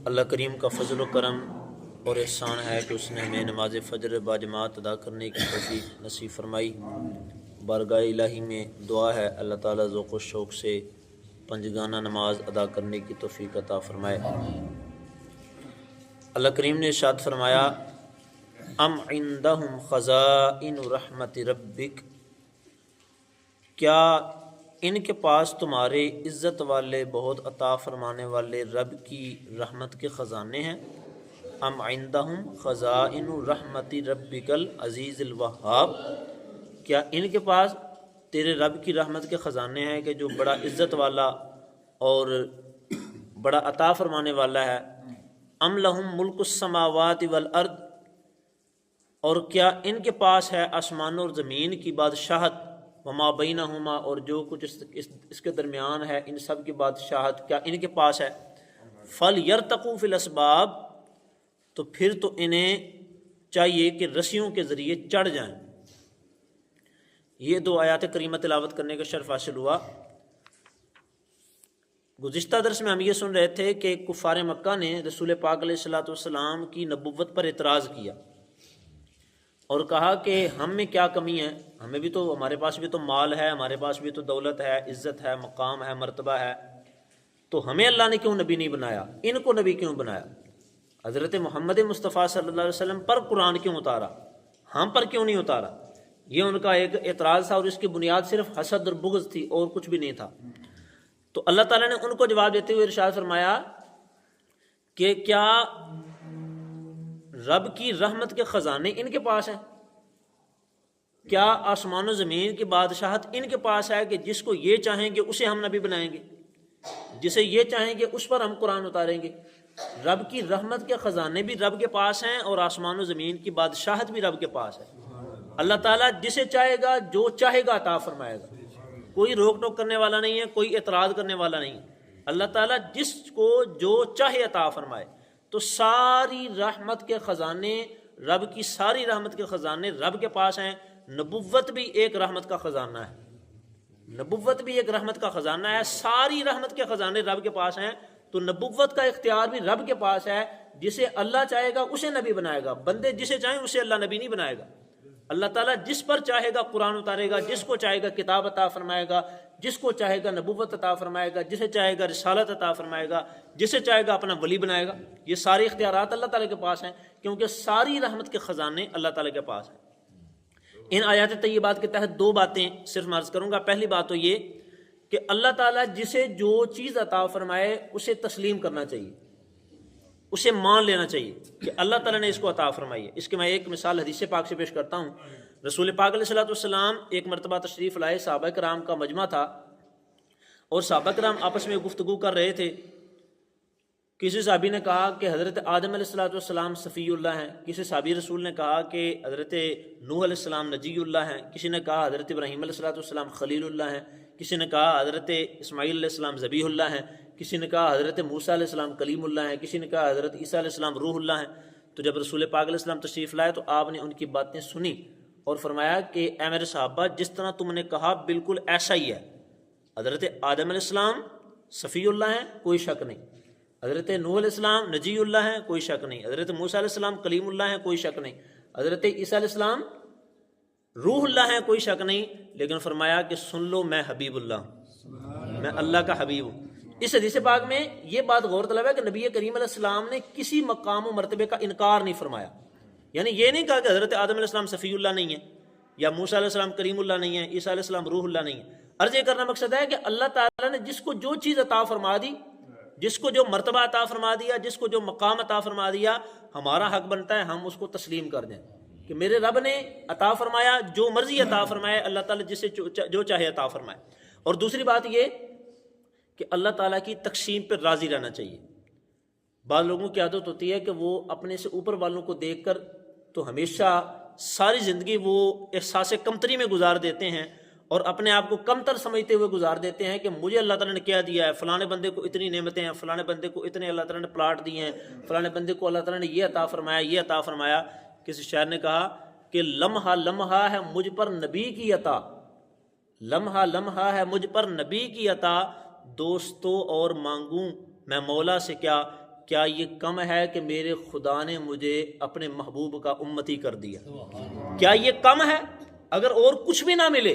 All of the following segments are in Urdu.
اللہ کریم کا فضل و کرم اور احسان ہے کہ اس نے ہمیں نماز فجر باجماعت ادا کرنے کی توفیق نصیب فرمائی۔ بارگاہ الہی میں دعا ہے اللہ تعالیٰ ذوق و شوق سے پنجگانہ نماز ادا کرنے کی توفیق عطا فرمائے۔ اللہ کریم نے ارشاد فرمایا ام عندہم خزائن رحمت ربک، کیا ان کے پاس تمہارے عزت والے بہت عطا فرمانے والے رب کی رحمت کے خزانے ہیں؟ ام عندہم خزائن رحمت ربک العزیز الوہاب، کیا ان کے پاس تیرے رب کی رحمت کے خزانے ہیں کہ جو بڑا عزت والا اور بڑا عطا فرمانے والا ہے؟ ام لہم ملک السماوات والارض، اور کیا ان کے پاس ہے آسمان اور زمین کی بادشاہت، وما بینہما، اور جو کچھ اس کے درمیان ہے ان سب کی بادشاہت کیا ان کے پاس ہے؟ فَلْيَرْتَقُوا فِي الْأَسْبَابِ، تو پھر تو انہیں چاہیے کہ رسیوں کے ذریعے چڑھ جائیں۔ یہ دو آیات کریمہ تلاوت کرنے کا شرف حاصل ہوا۔ گزشتہ درس میں ہم یہ سن رہے تھے کہ کفار مکہ نے رسول پاک علیہ الصلوۃ والسلام کی نبوت پر اعتراض کیا اور کہا کہ ہم میں کیا کمی ہے، ہمیں بھی تو، ہمارے پاس بھی تو مال ہے، ہمارے پاس بھی تو دولت ہے، عزت ہے، مقام ہے، مرتبہ ہے، تو ہمیں اللہ نے کیوں نبی نہیں بنایا، ان کو نبی کیوں بنایا؟ حضرت محمد مصطفیٰ صلی اللہ علیہ وسلم پر قرآن کیوں اتارا، ہم پر کیوں نہیں اتارا؟ یہ ان کا ایک اعتراض تھا، اور اس کی بنیاد صرف حسد اور بغض تھی اور کچھ بھی نہیں تھا۔ تو اللہ تعالیٰ نے ان کو جواب دیتے ہوئے ارشاد فرمایا کہ کیا رب کی رحمت کے خزانے ان کے پاس ہیں؟ کیا آسمان و زمین کی بادشاہت ان کے پاس ہے کہ جس کو یہ چاہیں گے اسے ہم نبی بنائیں گے، جسے یہ چاہیں گے اس پر ہم قرآن اتاریں گے؟ رب کی رحمت کے خزانے بھی رب کے پاس ہیں اور آسمان و زمین کی بادشاہت بھی رب کے پاس ہے۔ اللہ تعالیٰ جسے چاہے گا، جو چاہے گا عطا فرمائے گا، کوئی روک ٹوک کرنے والا نہیں ہے، کوئی اعتراض کرنے والا نہیں ہے۔ اللہ تعالیٰ جس کو جو چاہے عطا فرمائے۔ تو ساری رحمت کے خزانے، رب کی ساری رحمت کے خزانے رب کے پاس ہیں۔ نبوت بھی ایک رحمت کا خزانہ ہے، نبوت بھی ایک رحمت کا خزانہ ہے، ساری رحمت کے خزانے رب کے پاس ہیں۔ تو نبوت کا اختیار بھی رب کے پاس ہے، جسے اللہ چاہے گا اسے نبی بنائے گا، بندے جسے چاہیں اسے اللہ نبی نہیں بنائے گا۔ اللہ تعالیٰ جس پر چاہے گا قرآن اتارے گا، جس کو چاہے گا کتاب عطا فرمائے گا، جس کو چاہے گا نبوت عطا فرمائے گا، جسے چاہے گا رسالت عطا فرمائے گا، جسے چاہے گا اپنا ولی بنائے گا۔ یہ سارے اختیارات اللہ تعالیٰ کے پاس ہیں، کیونکہ ساری رحمت کے خزانے اللہ تعالیٰ کے پاس ہیں۔ ان آیات طیبات کے تحت دو باتیں صرف عرض کروں گا۔ پہلی بات تو یہ کہ اللہ تعالیٰ جسے جو چیز عطا فرمائے اسے تسلیم کرنا چاہیے، اسے مان لینا چاہیے کہ اللہ تعالیٰ نے اس کو عطا فرمائی ہے۔ اس کی میں ایک مثال حدیث پاک سے پیش کرتا ہوں۔ رسول پاک علیہ الصلوۃ والسلام ایک مرتبہ تشریف لائے، صحابہ کرام کا مجمع تھا اور صحابہ کرام آپس میں گفتگو کر رہے تھے۔ کسی صحابی نے کہا کہ حضرت آدم علیہ الصلوۃ والسلام صفی اللہ ہیں، کسی صحابی رسول نے کہا کہ حضرت نوح علیہ السلام نجی اللہ ہیں، کسی نے کہا حضرت ابراہیم علیہ الصلوۃ والسلام خلیل اللہ ہیں، کسی نے کہا حضرت اسماعیل علیہ السلام ذبیح اللہ ہیں، کسی نے کہا حضرت موسیٰ علیہ السلام کلیم اللہ ہیں، کسی نے کہا حضرت عیسیٰ علیہ السلام روح اللہ ہیں۔ تو جب رسول پاک علیہ السلام تشریف لائے تو آپ نے ان کی باتیں سنی اور فرمایا کہ اے میرے صحابہ، جس طرح تم نے کہا بالکل ایسا ہی ہے۔ حضرت آدم علیہ السلام صفی اللہ ہیں، کوئی شک نہیں، حضرت نوح علیہ السلام نجی اللہ ہیں، کوئی شک نہیں، حضرت موسیٰ علیہ السلام کلیم اللہ ہیں، کوئی شک نہیں، حضرت عیسیٰ علیہ السلام روح اللہ ہیں، کوئی شک نہیں، لیکن فرمایا کہ سن لو میں حبیب اللہ ہوں، میں اللہ کا حبیب ہوں۔ اس حدیث پاک میں یہ بات غور طلب ہے کہ نبی کریم علیہ السلام نے کسی مقام و مرتبے کا انکار نہیں فرمایا، یعنی یہ نہیں کہا کہ حضرت آدم علیہ السلام صفی اللہ نہیں ہے، یا موسیٰ علیہ السلام کریم اللہ نہیں ہے، عیسیٰ علیہ السلام روح اللہ نہیں ہے۔ عرض یہ کرنا مقصد ہے کہ اللہ تعالیٰ نے جس کو جو چیز عطا فرما دی، جس کو جو مرتبہ عطا فرما دیا، جس کو جو مقام عطا فرما دیا، ہمارا حق بنتا ہے ہم اس کو تسلیم کر دیں کہ میرے رب نے عطا فرمایا، جو مرضی عطا فرمائے، اللہ تعالیٰ جسے جو چاہے عطا فرمائے۔ اور دوسری بات یہ کہ اللہ تعالیٰ کی تقسیم پہ راضی رہنا چاہیے۔ بعض لوگوں کی عادت ہوتی ہے کہ وہ اپنے سے اوپر والوں کو دیکھ کر تو ہمیشہ ساری زندگی وہ احساس کمتری میں گزار دیتے ہیں اور اپنے آپ کو کمتر سمجھتے ہوئے گزار دیتے ہیں کہ مجھے اللہ تعالیٰ نے کیا دیا ہے، فلانے بندے کو اتنی نعمتیں ہیں، فلانے بندے کو اتنے اللہ تعالیٰ نے پلاٹ دیے ہیں، فلانے بندے کو اللہ تعالیٰ نے یہ عطا فرمایا، یہ عطا فرمایا۔ کسی شاعر نے کہا کہ لمحہ لمحہ ہے مجھ پر نبی کی عطا، لمحہ لمحہ ہے مجھ پر نبی کی عطا، دوستوں اور مانگوں میں مولا سے کیا، کیا یہ کم ہے کہ میرے خدا نے مجھے اپنے محبوب کا امتی کر دیا؟ کیا یہ کم ہے؟ اگر اور کچھ بھی نہ ملے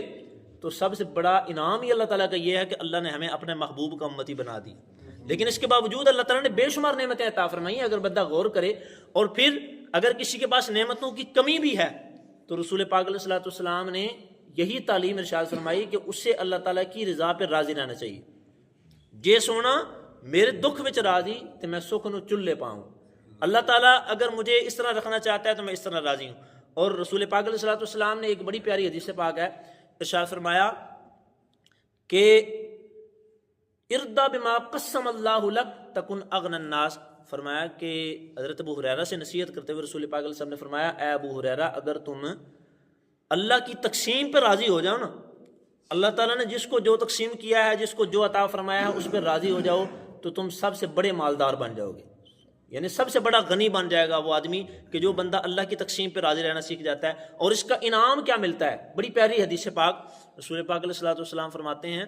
تو سب سے بڑا انعام ہی اللہ تعالیٰ کا یہ ہے کہ اللہ نے ہمیں اپنے محبوب کا امتی بنا دی. لیکن اس کے باوجود اللہ تعالیٰ نے بے شمار نعمتیں عطا فرمائی ہیں. اگر بندہ غور کرے، اور پھر اگر کسی کے پاس نعمتوں کی کمی بھی ہے تو رسول پاک علیہ الصلوۃ والسلام نے یہی تعلیم ارشاد فرمائی کہ اس سے اللہ تعالیٰ کی رضا پہ راضی رہنا چاہیے. جے سونا میرے دکھ وچ راضی تو میں سکھ نو چلے پاؤں. اللہ تعالیٰ اگر مجھے اس طرح رکھنا چاہتا ہے تو میں اس طرح راضی ہوں. اور رسول پاک علیہ الصلوۃ والسلام نے ایک بڑی پیاری حدیث پاک ہے، ارشاد فرمایا کہ ارضا بما قسم اللہ لک تکن اغنى الناس. فرمایا کہ حضرت ابو ہریرہ سے نصیحت کرتے ہوئے رسول پاک علیہ السلام نے فرمایا، اے ابو ہریرہ، اگر تم اللہ کی تقسیم پہ راضی ہو جاؤ نا، اللہ تعالیٰ نے جس کو جو تقسیم کیا ہے، جس کو جو عطا فرمایا ہے، اس پہ راضی ہو جاؤ تو تم سب سے بڑے مالدار بن جاؤ گے. یعنی سب سے بڑا غنی بن جائے گا وہ آدمی کہ جو بندہ اللہ کی تقسیم پہ راضی رہنا سیکھ جاتا ہے. اور اس کا انعام کیا ملتا ہے؟ بڑی پیاری حدیث پاک رسول پاک علیہ الصلوۃ والسلام فرماتے ہیں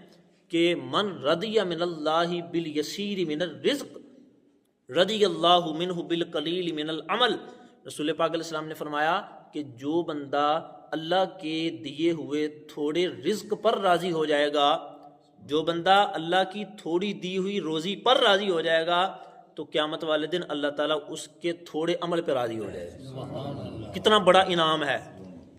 کہ من رضی من اللہ بالیسیر من الرزق رضی اللہ منہ بالقلیل من العمل. رسول پاک علیہ السلام نے فرمایا کہ جو بندہ اللہ کے دیے ہوئے تھوڑے رزق پر راضی ہو جائے گا، جو بندہ اللہ کی تھوڑی دی ہوئی روزی پر راضی ہو جائے گا، تو قیامت والے دن اللہ تعالیٰ اس کے تھوڑے عمل پہ راضی ہو جائے گا. کتنا بڑا انعام ہے.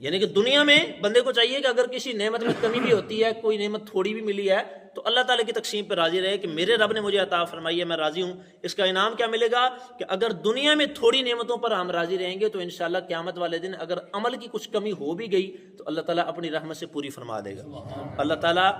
یعنی کہ دنیا میں بندے کو چاہیے کہ اگر کسی نعمت میں کمی بھی ہوتی ہے، کوئی نعمت تھوڑی بھی ملی ہے، تو اللہ تعالیٰ کی تقسیم پہ راضی رہے کہ میرے رب نے مجھے عطا فرمائی ہے، میں راضی ہوں. اس کا انعام کیا ملے گا کہ اگر دنیا میں تھوڑی نعمتوں پر ہم راضی رہیں گے تو انشاءاللہ قیامت والے دن اگر عمل کی کچھ کمی ہو بھی گئی تو اللہ تعالیٰ اپنی رحمت سے پوری فرما دے گا. اللہ تعالیٰ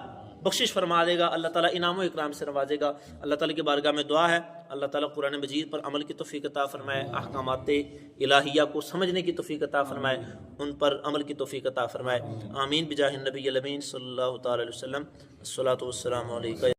بخشش فرما دے گا، اللہ تعالیٰ انعام و اکرام سے نوازے گا. اللہ تعالیٰ کی بارگاہ میں دعا ہے اللہ تعالیٰ قرآن مجید پر عمل کی توفیق عطا فرمائے، احکامات الہیہ کو سمجھنے کی توفیق عطا فرمائے، ان پر عمل کی توفیق عطا فرمائے. آمین بجاہ النبی الامین صلی اللہ تعالی علیہ وسلم. الصلاۃ والسلام علیکم.